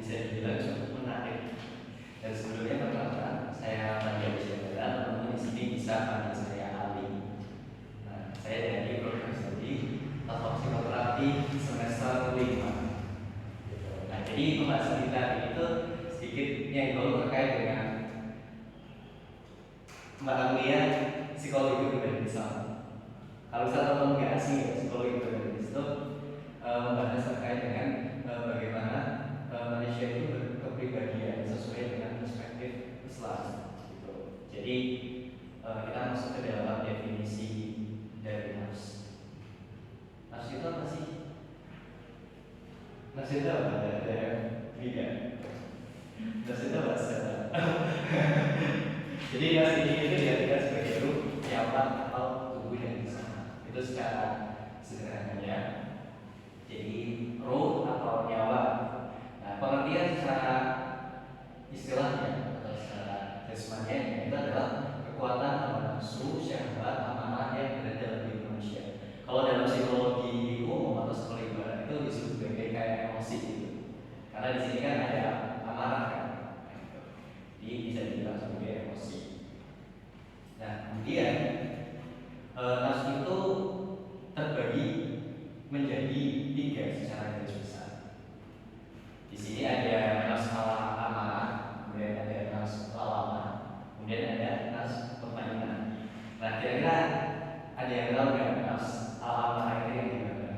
bisa dibilang cukup menarik. Dan sebelumnya perkenalkan, saya Nadia Syahdan, teman-teman di sini bisa panggil saya Ali. Nah, saya dari program studi atau psikoterapi semester 5. Gitu. Nah, jadi pembahasan kita ini tuh sedikit nyenggol terkait dengan mata kuliah psikologi pribadi misalnya. Kalau misalnya teman-teman nggak asing ya, psikologi pribadi itu membahas terkait dengan bagaimana manusia itu berkepribadian sesuai dengan perspektif Islam. Gitu. Jadi kita masuk ke dalam definisi dari nafs. Nafs itu apa sih? Nafs itu apa? Ada tidak? Nafs itu apa? Jadi nafs ini itu diartikan sebagai ruh, nyawa atau tubuh yang sama. Itu secara sederhananya. Jadi ruh atau nyawa. Nah, pengertian secara istilahnya atau secara jasmanianya itu adalah kekuatan hawa nafsu, syahwat, amarah yang berada dalam diri manusia. Kalau dalam psikologi umum atau psikologi barat itu disebut sebagai kayak emosi gitu. Karena di sini kan ada amarah kan, jadi bisa dibilang sebagai emosi. Nah, kemudian nafsu itu terbagi menjadi 3 secara garis besar. Di sini ada nafs amarah, kemudian ada nafs lawamah, kemudian ada nafs mutmainnah. Nah, kira-kira ada yang tahu nggak nafs amarah itu yang gimana?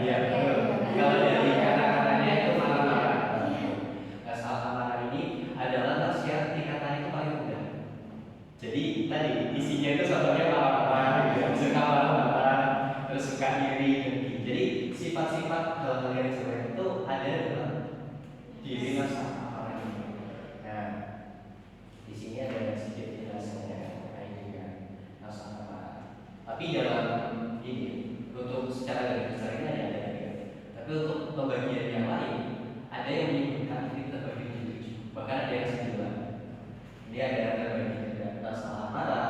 Iya betul. Kalau dari kata-katanya itu marah-marah. Nafs amarah ini adalah nafs yang tingkatannya itu paling rendah. Jadi tadi isinya itu contohnya marah-marah, gitu. Suka marah-marah, terus suka iri, dengki. Jadi sifat-sifat hal-hal yang seperti itu ada dalam diri nafs amarah ini. Nah, di sini ada sedikit penjelasannya terkait dengan nafs amarah. Tapi dalam ini untuk secara garis besar ini ada 3. Tapi untuk pembagian yang lain ada yang menyebutkan ini terbagi menjadi 7. Bahkan ada yang 9. Ini ada terbagi nafs amarah,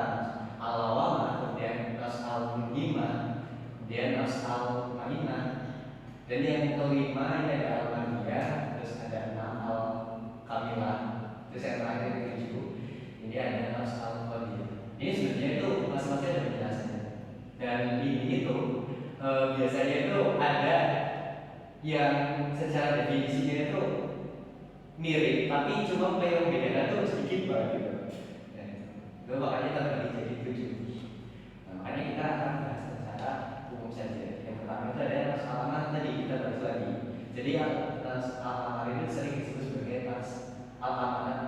al-lawamah, kemudian nafs al-mutmainnah, kemudian nafs al-mutmainnah, dan yang kelima ini ada al-mariyah, terus ada 6 al-kamilah, terus yang terakhir yang 7 ini ada nafs al-qadiyah. Ini sebenarnya itu masing-masing ada penjelasannya. Dan ini itu biasanya itu ada yang secara definisinya itu mirip, tapi cuma yang membedakan itu sedikit banget gitu. Itu makanya terbagi jadi 7. Nah, makanya kita akan bahas secara umum saja. Yang pertama itu ada nafs alamah, tadi kita bahas lagi. Jadi nafs alamah itu sering disebut sebagai nafs al-amanah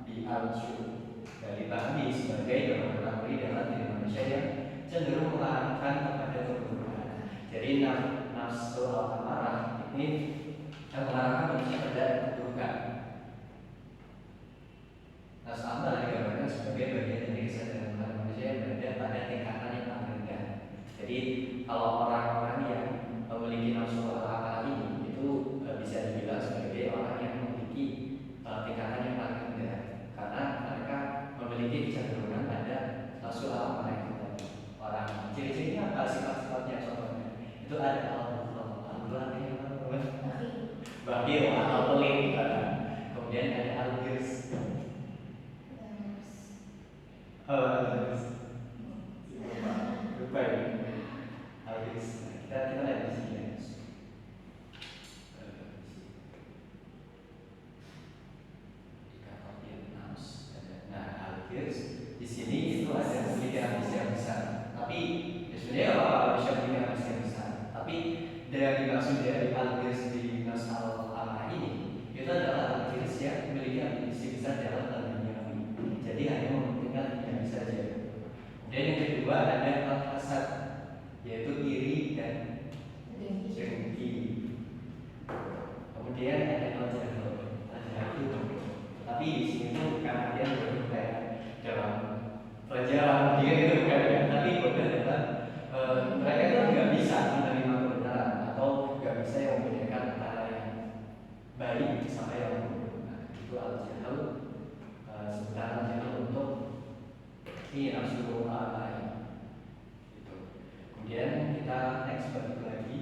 bi al-syur. Dan dipahami sebagai dorongan nafsu dalam diri manusia yang cenderung mengarahkan kepada keburukan. Jadi nafsu al-amarah ini mengarahkan manusia pada keburukan. Nafsu amarah digambarkan sebagai bagian dari kesadaran manusia yang berada pada tingkatan yang paling rendah. Jadi kalau orang-orang yang memiliki nafsu al-amarah ini itu bisa dibilang sebagai orang yang memiliki tingkatan yang paling rendah, karena mereka memiliki kecenderungan pada nafsu al-amarah itu tadi. Orang ciri-cirinya apa, sifat-sifatnya contohnya itu ada al-bulan yang bakhil atau pelit, kemudian ada al-girs. Lupa ya. Al-girs. Kita lihat di sini. Nah, al-girs di sini itu ada pemikiran yang besar. Tapi sebenarnya apa bisa pemikiran yang besar? Tapi dari maksud dari al-girs di nafs al-amarah ini itu adalah al-girs yang memiliki ambisi besar dalam hal duniawi. Jadi hanya mementingkan dunia saja. Dan yang kedua ada al-hasad, yaitu iri dan dengki. Kemudian ada al-jahil. Tapi di sini tuh bukan artian bodoh kayak dalam pelajaran dia itu bukan ya. Tapi bodoh adalah mereka itu nggak bisa menerima kebenaran atau nggak bisa yang membedakan antara yang baik sama yang buruk. Nah, itu al-jahil. Sebutan al-jahil untuk ini nafsu al-amarah. Gitu. Kemudian kita next balik lagi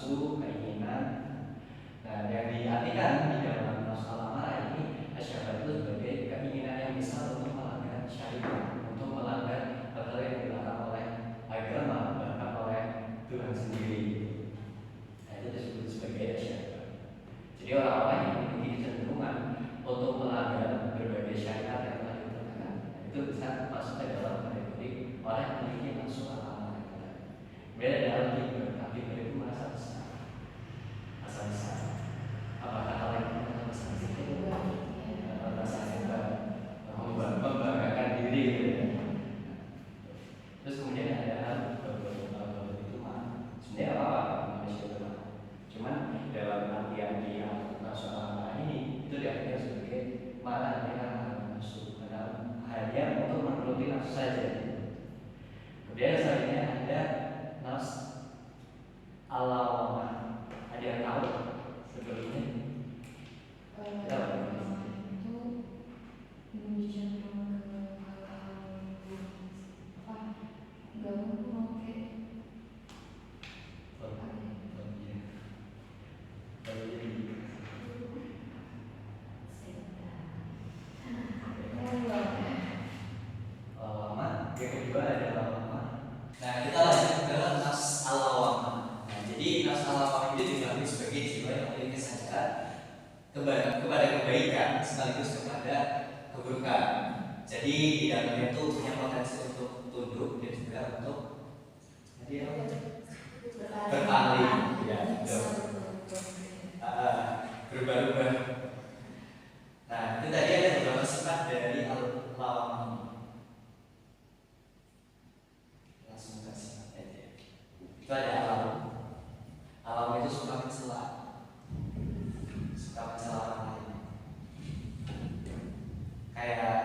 nafsu, keinginan. Nah, yang diartikan di dalam nafsu al-amarah ini asyhadu itu sebagai keinginan yang besar untuk melanggar syariat, untuk melanggar hal-hal yang dilarang oleh agama, bahkan oleh Tuhan sendiri. Nah, itu disebut sebagai asyhadu. Jadi orang-orang yang memiliki kecenderungan untuk melanggar berbagai syariat yang telah ditetapkan, itu bisa masuk ke dalam kategori orang yang memiliki nafsu al-amarah. Beda dalam tiber itu merasa besar, merasa besar. Apakah hal yang merasa besar itu merasa hebat, membanggakan diri gitu ya. Terus kemudian ada hal itu mah sebenarnya apa manusia itu mah. Cuman dalam artian dia nafsu al-amarah ini itu diartikan sebagai marah dengan nafsu, karena hanya untuk menuruti nafsu saja. Kemudian selanjutnya ada nafsu al-lawamah. Ada yang tahu sebelumnya? Kita itu lebih cenderung ke gabung oke. Yang kedua adalah lawamah. Nah, kita lanjut ke nafs al-lawamah. Nah, jadi nafs al-lawamah itu dibagi sebagai jiwa yang memiliki kesadaran kepada kebaikan sekaligus kepada keburukan. Jadi di dalamnya itu punya potensi untuk tunduk dan juga untuk berpaling, ya, berubah-ubah. Nah, itu tadi ada beberapa sifat dari al-lawamah. Langsung ke sifat aja. Itu ada alam. Alam itu suka mencela, orang lain. Kayak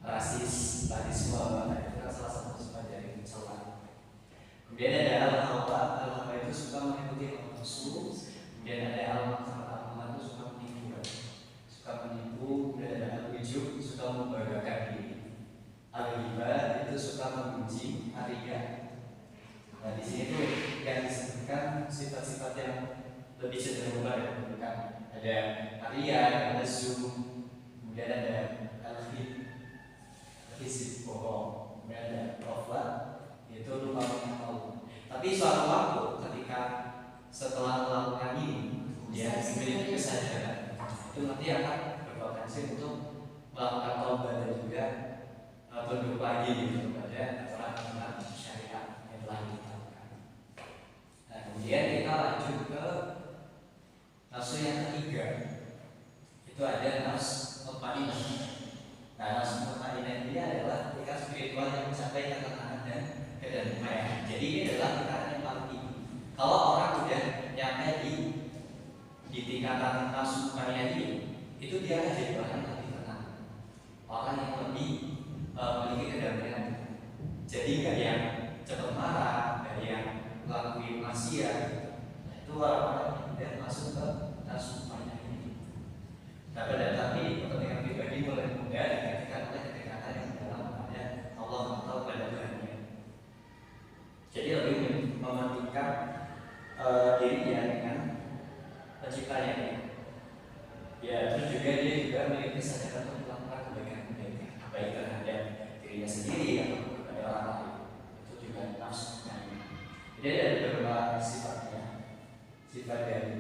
rasis, radisme, itu kan salah satu sifat dari mencela. Kemudian ada al-hawa. Al-hawa itu suka mengikuti nafsu. Kemudian ada al-hawa itu suka menipu. Kemudian ada al-ujub, suka membanggakan diri. Al-ghibah itu suka membenci, aria. Nah, di sini tuh yang disebutkan sifat-sifat yang lebih cenderung pada keburukan. Ada aria, ada zoom, kemudian ada al-hizib, bohong, kemudian ada rofla, itu lupa mengetahui. Tapi suatu waktu ketika setelah melakukan ini, dia memiliki kesadaran, itu nanti akan berpotensi untuk melakukan taubat dan juga tunduk lagi gitu pada aturan syariat yang telah ditetapkan. Nah, kemudian kita lanjut ke nafsu yang ketiga. Itu ada nafsu mutmainnah. Nah, nafsu mutmainnah ini adalah tingkat spiritual yang mencapai ketenangan dan kedamaian. Jadi ini adalah tingkatan yang paling tinggi. Kalau orang udah nyampe di tingkatan nafsu mutmainnah ini, itu dia akan jadi orang yang lebih tenang, orang yang lebih memiliki kedamaian. Jadi nggak yang cepat marah, nggak yang ngelakuin maksiat. Nah, itu orang-orang yang masuk ke nafsu mutmainnah ini. Nah, pada tapi kepentingan pribadi mulai mudah digantikan oleh kedekatan yang dalam kepada Allah atau pada Tuhannya. Jadi lebih mementingkan dirinya dengan penciptanya. Ya, terus juga dia juga memiliki kesadaran untuk melakukan kebaikan-kebaikan, baik terhadap dirinya sendiri atau kepada orang lain. Itu juga nafsu mutmainnah. Jadi ada beberapa sifatnya, sifat dari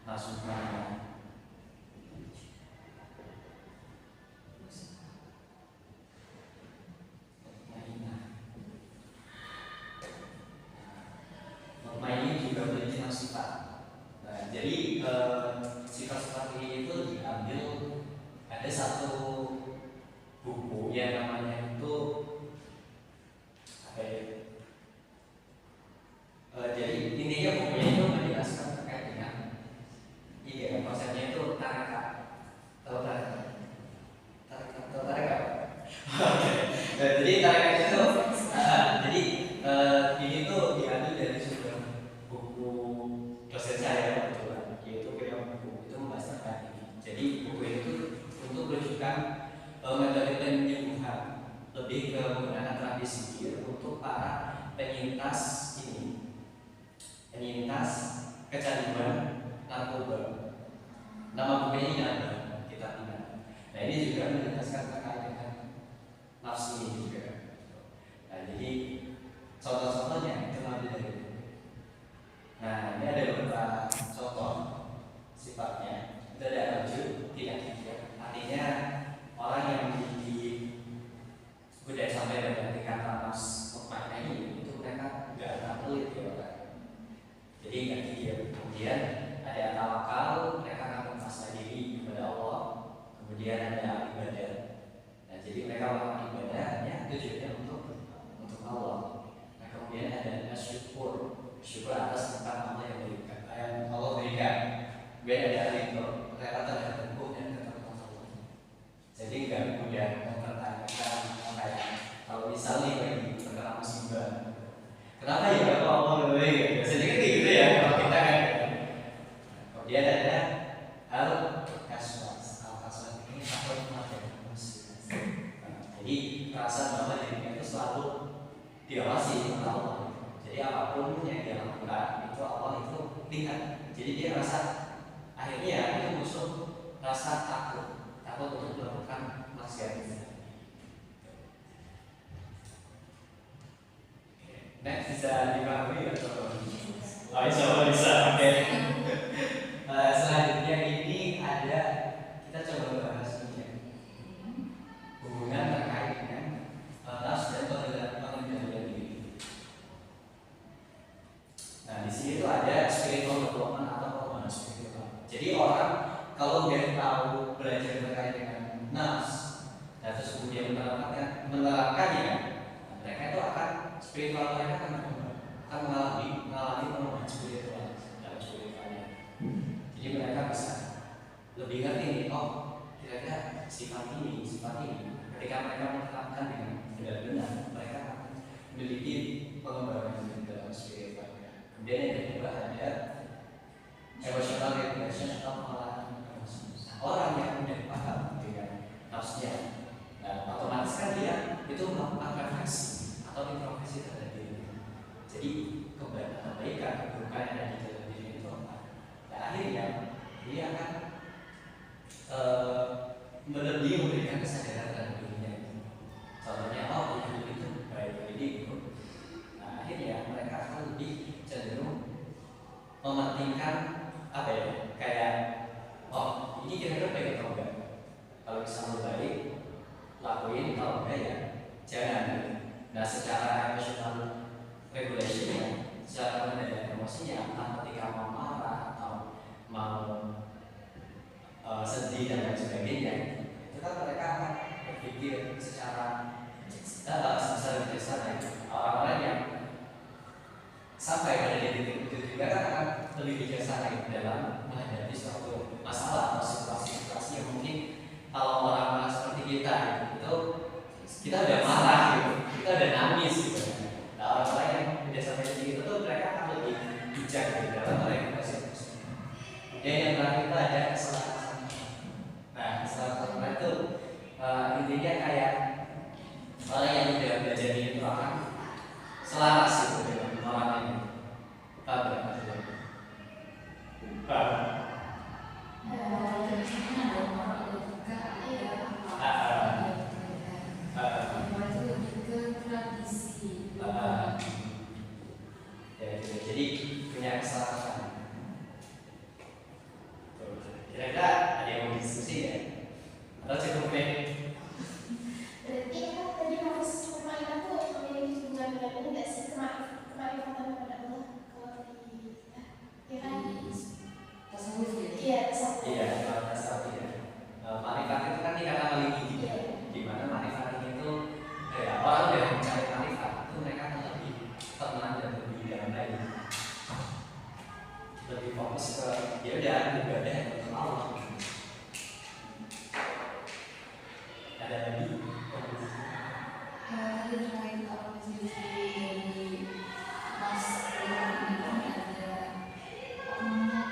nafsu mutmainnah. Mutmainnah juga memiliki sifat. Nah, jadi sifat-sifat ini itu diambil, ada satu buku yang namanya itu apa ya? Jadi intinya bukunya itu menjelaskan terkait dengan konsepnya itu taraka. Tahu taraka? Jadi taraka itu jadi ini tuh diambil dari sebuah buku dosen saya kebetulan, yaitu punya buku itu membahas tentang ini. Jadi buku itu untuk rujukan metode penyembuhan, lebih ke menggunakan terapi sihir untuk para penyintas ini, penyintas kecanduan narkoba. Nama bukunya ini ada kita ingat. Nah ini juga menjelaskan terkait dengan nafsu ini juga. Nah jadi contoh-contohnya itu nanti dari. Nah ini ada beberapa contoh sifatnya. Itu ada raju, tidak tidak. Artinya orang yang memiliki budaya sampai pada tingkat nafsu makna ini itu mereka nggak akan pelit ya orang. Jadi nggak gigil. Kemudian ada tawakal, mereka akan berpasrah diri kepada Allah. Kemudian ada ibadah. Nah jadi mereka melakukan ibadahnya tujuannya untuk Allah. Nah kemudian ada syukur atas nikmat Allah yang diberikan, yang Allah berikan. Kemudian ada ridho, rela terhadap hukum dan ketentuan Allah. Jadi nggak mudah mempertanyakan kayak kalau misalnya lagi terkena musibah, kenapa ya kok Allah lebih? Biasanya kan gitu ya kalau kita kan. Kemudian ada hal kaswas ini takut mati musibah. Jadi perasaan bahwa dirinya itu selalu diawasi oleh Allah. Jadi apapun yang dia lakukan itu Allah itu lihat. Jadi dia rasa akhirnya itu musuh rasa takut untuk melakukan maksiat. Next bisa dipahami atau? Oh insya Allah bisa. Oke. Selanjutnya ini ada kita coba bahas ini ya. Hubungan terkait dengan nafsu dan pengendalian diri. Nah di sini tuh ada spiritual development atau pengembangan spiritual. Jadi orang kalau udah tahu belajar terkait dengan nafsu, dan terus kemudian menerapkannya, mereka itu akan spiritual mereka akan mengalami pengembangan spiritual dalam spiritualnya. Jadi mereka bisa lebih ngerti nih, oh kira-kira sifat ini ketika mereka menerapkan dengan benar-benar mereka akan memiliki pengembangan dalam spiritualnya. Kemudian yang kedua ada emotional regulation atau pengolahan emosi. Orang yang mudah paham dengan nafsunya, nah otomatis kan dia itu melakukan refleksi atau introspeksi terhadap diri. Jadi kebaikan, keburukan yang ada di dalam diri itu apa? Nah akhirnya dia akan lebih memberikan kesadaran terhadap dirinya. Contohnya, oh hidup itu baik ini. Nah akhirnya mereka akan lebih cenderung mementingkan apa ya? Kayak, oh ini kira-kira baik atau enggak? Kalau misalnya baik, lakuin. Kalau enggak ya jangan. Nah secara emotional regulation ya, secara mengendalikan emosinya, entah ketika mau marah atau mau sedih dan lain sebagainya, itu kan mereka akan berpikir secara bijaksana. Orang-orang yang sampai pada titik itu juga kan akan lebih bijaksana dalam menghadapi suatu masalah atau situasi yang mungkin kalau orang-orang seperti kita itu kita udah marah gitu, kita udah nangis gitu. Nah orang-orang yang udah sampai titik itu tuh mereka akan lebih bijak gitu dalam meregulasi emosi. Dan yang terakhir itu ada kesalahan. Nah kesalahan itu intinya kayak orang yang udah belajar itu akan selaras gitu dengan orang ini. Paham? Jadi punya kesalahan. Kira-kira ada yang mau diskusi ya? Atau cukup nih? Berarti kan tadi harus kemarinan tuh memiliki hubungan benar-benar nggak sih kemarifatan kepada Allah kalau tadi ya kan? Tasawuf gitu. Iya tasawuf. Iya, kalau tasawuf ya. Marifat itu kan dikatakan paling tinggi, di mana marifat itu orang yang mencari marifat itu mereka akan lebih tenang dan lebih damai, lebih fokus ke ya udah ibadah untuk Allah. Ada lagi? Tadi terkait apa sih dari Mas Ilham ini kan ada apa namanya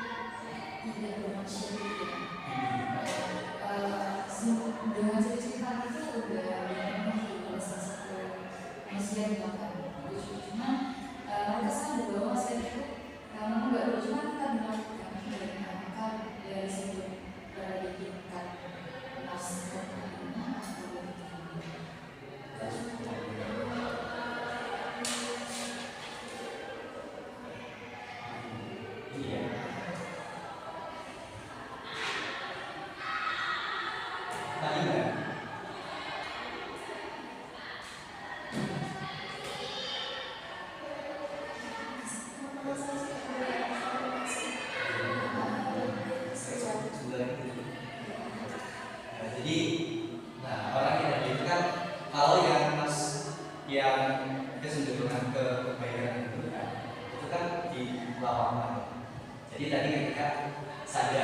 tidak bermaksud ya. Dengan cerita itu udah ada salah satu manusia yang melakukan itu, cuma mereka sadar bahwa manusia itu Jadi tadi ketika sadar